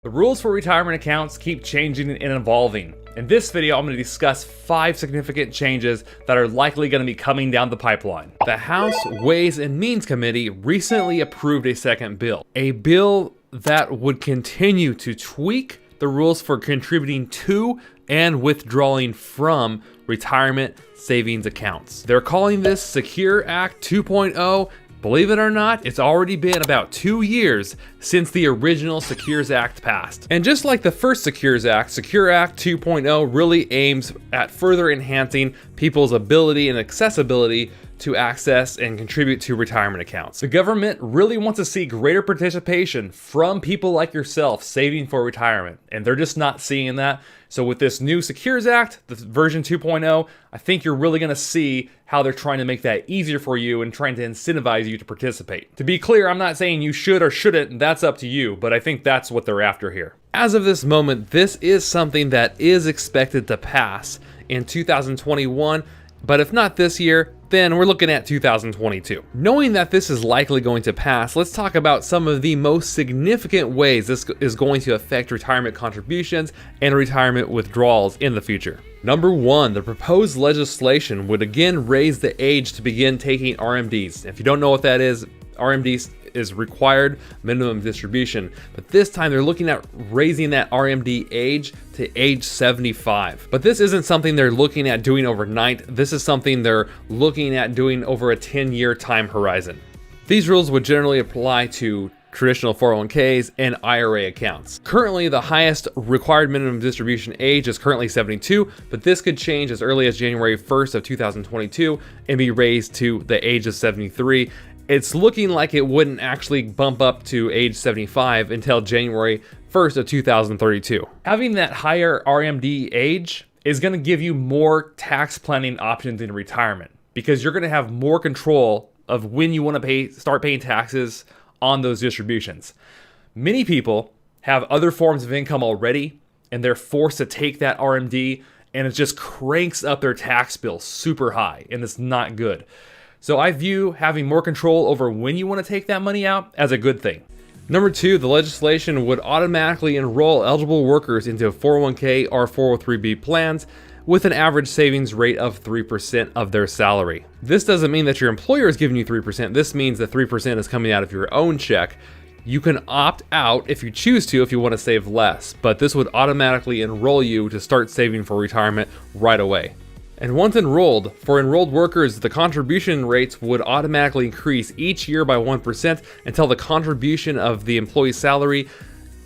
The rules for retirement accounts keep changing and evolving. In this video, I'm going to discuss 5 significant changes that are likely going to be coming down the pipeline. The House Ways and Means Committee recently approved a second bill, a bill that would continue to tweak the rules for contributing to and withdrawing from retirement savings accounts. They're calling this Secureact 2.0. Believe it or not, it's already been about 2 years since the original Secures Act passed. And just like the first Secures Act, Secureact 2.0 really aims at further enhancing people's ability and accessibility to access and contribute to retirement accounts. The government really wants to see greater participation from people like yourself saving for retirement, and they're just not seeing that. So with this new Secures Act, the version 2.0, I think you're really gonna see how they're trying to make that easier for you and trying to incentivize you to participate. To be clear, I'm not saying you should or shouldn't, and that's up to you, but I think that's what they're after here. As of this moment, this is something that is expected to pass in 2021, but if not this year, then we're looking at 2022. Knowing that this is likely going to pass, let's talk about some of the most significant ways this is going to affect retirement contributions and retirement withdrawals in the future. Number 1, the proposed legislation would again raise the age to begin taking RMDs. If you don't know what that is, RMDs is required minimum distribution, but this time they're looking at raising that RMD age to age 75. But this isn't something they're looking at doing overnight. This is something they're looking at doing over a 10-year time horizon. These rules would generally apply to traditional 401ks and IRA accounts. Currently, the highest required minimum distribution age is currently 72, but this could change as early as January 1st of 2022 and be raised to the age of 73. It's looking like it wouldn't actually bump up to age 75 until January 1st of 2032. Having that higher RMD age is going to give you more tax planning options in retirement because you're going to have more control of when you want to start paying taxes on those distributions. Many people have other forms of income already and they're forced to take that RMD, and it just cranks up their tax bill super high, and it's not good. So I view having more control over when you want to take that money out as a good thing. Number 2, the legislation would automatically enroll eligible workers into 401k or 403b plans with an average savings rate of 3% of their salary. This doesn't mean that your employer is giving you 3%. This means that 3% is coming out of your own check. You can opt out if you choose to, if you want to save less, but this would automatically enroll you to start saving for retirement right away. And once enrolled, for enrolled workers, the contribution rates would automatically increase each year by 1% until the contribution of the employee's salary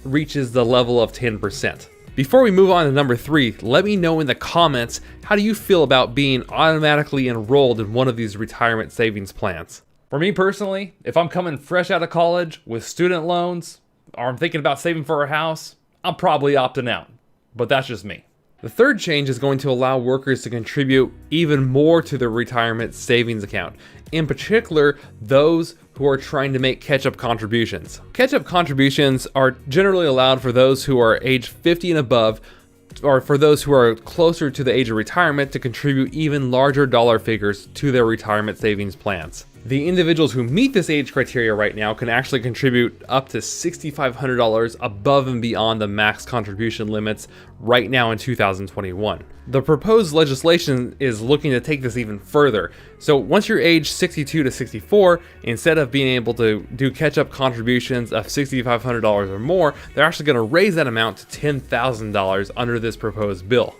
reaches the level of 10%. Before we move on to number 3, let me know in the comments, how do you feel about being automatically enrolled in one of these retirement savings plans? For me personally, if I'm coming fresh out of college with student loans, or I'm thinking about saving for a house, I'm probably opting out, but that's just me. The third change is going to allow workers to contribute even more to their retirement savings account. In particular, those who are trying to make catch-up contributions. Catch-up contributions are generally allowed for those who are age 50 and above, or for those who are closer to the age of retirement to contribute even larger dollar figures to their retirement savings plans. The individuals who meet this age criteria right now can actually contribute up to $6,500 above and beyond the max contribution limits right now in 2021. The proposed legislation is looking to take this even further. So once you're age 62 to 64, instead of being able to do catch-up contributions of $6,500 or more, they're actually going to raise that amount to $10,000 under this proposed bill.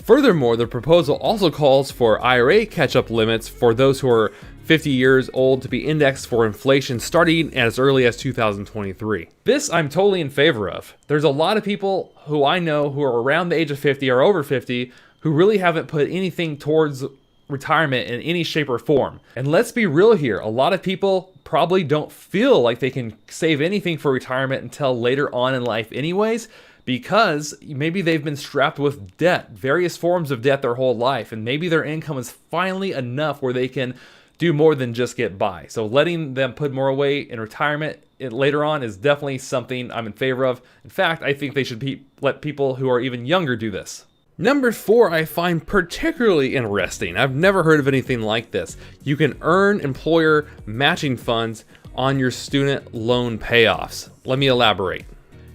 Furthermore, the proposal also calls for IRA catch-up limits for those who are 50 years old to be indexed for inflation starting as early as 2023. This I'm totally in favor of. There's a lot of people who I know who are around the age of 50 or over 50 who really haven't put anything towards retirement in any shape or form. And let's be real here, a lot of people probably don't feel like they can save anything for retirement until later on in life anyways, because maybe they've been strapped with debt, various forms of debt their whole life, and maybe their income is finally enough where they can do more than just get by. So letting them put more away in retirement later on is definitely something I'm in favor of. In fact, I think they should let people who are even younger do this. Number 4, I find particularly interesting. I've never heard of anything like this. You can earn employer matching funds on your student loan payoffs. Let me elaborate.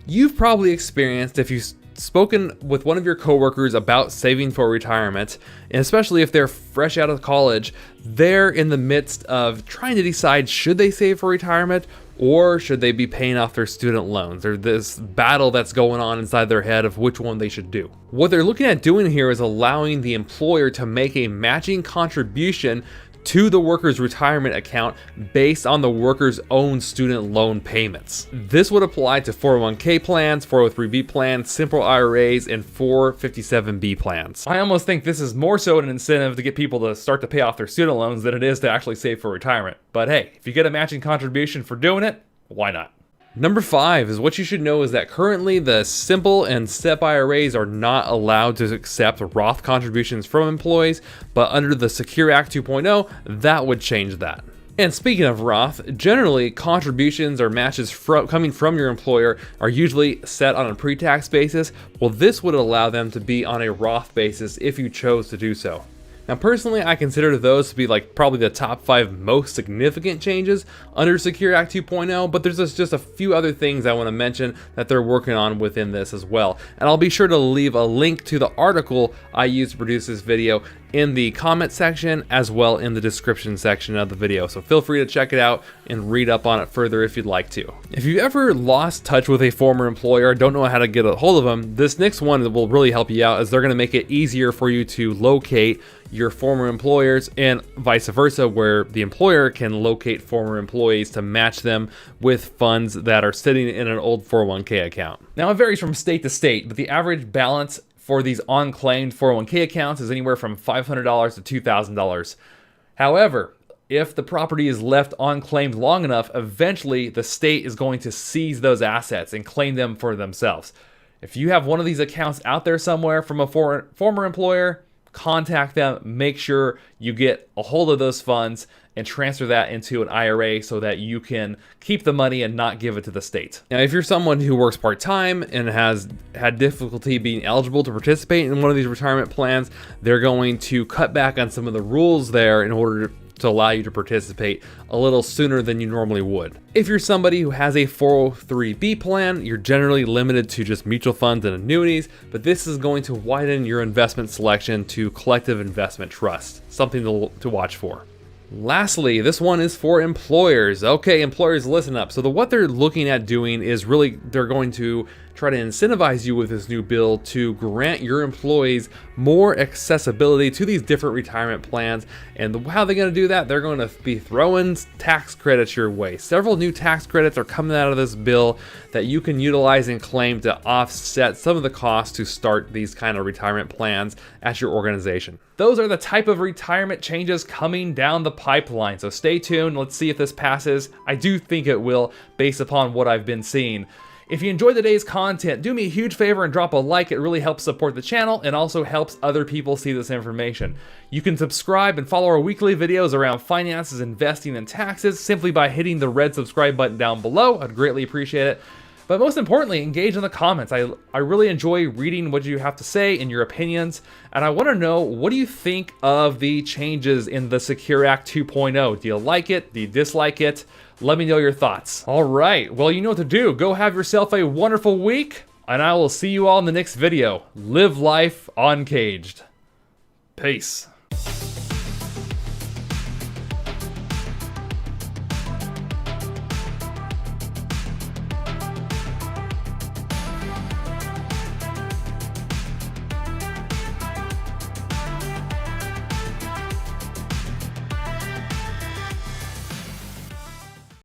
You've probably experienced, if you've spoken with one of your coworkers about saving for retirement, and especially if they're fresh out of college, they're in the midst of trying to decide, should they save for retirement or should they be paying off their student loans? There's this battle that's going on inside their head of which one they should do. What they're looking at doing here is allowing the employer to make a matching contribution to the worker's retirement account based on the worker's own student loan payments. This would apply to 401k plans, 403b plans, simple IRAs, and 457b plans. I almost think this is more so an incentive to get people to start to pay off their student loans than it is to actually save for retirement. But hey, if you get a matching contribution for doing it, why not? Number 5 is what you should know is that currently the simple and SEP IRAs are not allowed to accept Roth contributions from employees, but under the Secureact 2.0, that would change that. And speaking of Roth, generally contributions or matches coming from your employer are usually set on a pre-tax basis. Well, this would allow them to be on a Roth basis if you chose to do so. Now, personally, I consider those to be like probably the top 5 most significant changes under Secureact 2.0, but there's just a few other things I want to mention that they're working on within this as well. And I'll be sure to leave a link to the article I used to produce this video in the comment section as well in the description section of the video. So feel free to check it out and read up on it further if you'd like to. If you've ever lost touch with a former employer, don't know how to get a hold of them, this next one will really help you out, as they're going to make it easier for you to locate your former employers and vice versa, where the employer can locate former employees to match them with funds that are sitting in an old 401k account. Now, it varies from state to state, but the average balance for these unclaimed 401k accounts is anywhere from $500 to $2,000. However, if the property is left unclaimed long enough, eventually the state is going to seize those assets and claim them for themselves. If you have one of these accounts out there somewhere from a former employer, contact them, make sure you get a hold of those funds and transfer that into an IRA so that you can keep the money and not give it to the state. Now, if you're someone who works part-time and has had difficulty being eligible to participate in one of these retirement plans, they're going to cut back on some of the rules there in order to allow you to participate a little sooner than you normally would. If you're somebody who has a 403b plan, you're generally limited to just mutual funds and annuities, but this is going to widen your investment selection to collective investment trusts, something to watch for. Lastly, this one is for employers. Okay, employers, listen up. So what they're looking at doing is really, they're going to try to incentivize you with this new bill to grant your employees more accessibility to these different retirement plans. And how they're going to do that? They're going to be throwing tax credits your way. Several new tax credits are coming out of this bill that you can utilize and claim to offset some of the costs to start these kind of retirement plans at your organization. Those are the type of retirement changes coming down the pipeline. So stay tuned. Let's see if this passes. I do think it will, based upon what I've been seeing. If you enjoyed today's content, do me a huge favor and drop a like. It really helps support the channel and also helps other people see this information. You can subscribe and follow our weekly videos around finances, investing, and taxes simply by hitting the red subscribe button down below. I'd greatly appreciate it. But most importantly, engage in the comments. I really enjoy reading what you have to say and your opinions. And I want to know, what do you think of the changes in the Secureact 2.0? Do you like it? Do you dislike it? Let me know your thoughts. All right, well, you know what to do. Go have yourself a wonderful week, and I will see you all in the next video. Live life uncaged. Peace.